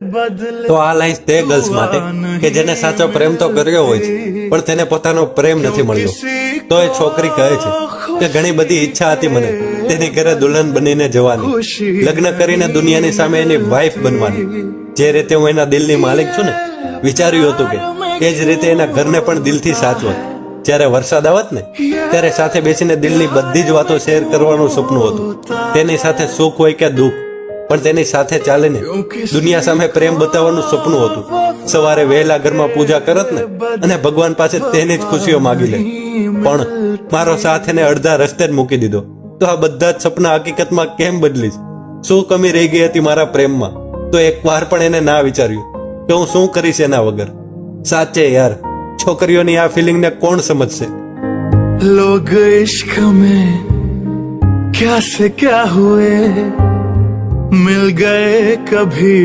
તો આ લાઈન્સ તે ગર્લ્સ માટે કે જેને સાચો પ્રેમ તો કર્યો હોય છે પણ તેને પોતાનો પ્રેમ નથી મળ્યો. તો એ છોકરી કહે છે કે ઘણી બધી ઈચ્છા હતી મને તેની ઘરે દુલ્હન બનીને જવાની, લગ્ન કરીને દુનિયાની સામે એની વાઇફ બનવાની. જે રીતે હું એના દિલની માલિક છું ને, વિચાર્યું હતું કે એ જ રીતે એના ઘરને પણ દિલથી સાચવત. જ્યારે વરસાદ આવત ને ત્યારે સાથે બેસીને દિલની બધી જ વાતો શેર કરવાનું સપનું હતું. તેની સાથે સુખ હોય કે દુઃખ, પણ તેની સાથે ચાલીને દુનિયા સામે પ્રેમ બતાવવાનું સપનું હતું. સવારે વહેલા ઘરમાં પૂજા કરત ને અને ભગવાન પાસે તેની જ ખુશીઓ માગી લે. પણ મારો સાથ એને અડધા રસ્તે જ મૂકી દીધો. તો આ બધા જ સપના હકીકતમાં કેમ બદલીશ? શું કમી રહી ગઈ હતી મારા પ્રેમમાં? તો એકવાર પણ એને ના વિચાર્યું કે હું શું કરીશ એના વગર. સાચે યાર, છોકરીઓની આ ફિલિંગને કોણ સમજશે? लोग इश्क में क्या से क्या हुए, मिल गए कभी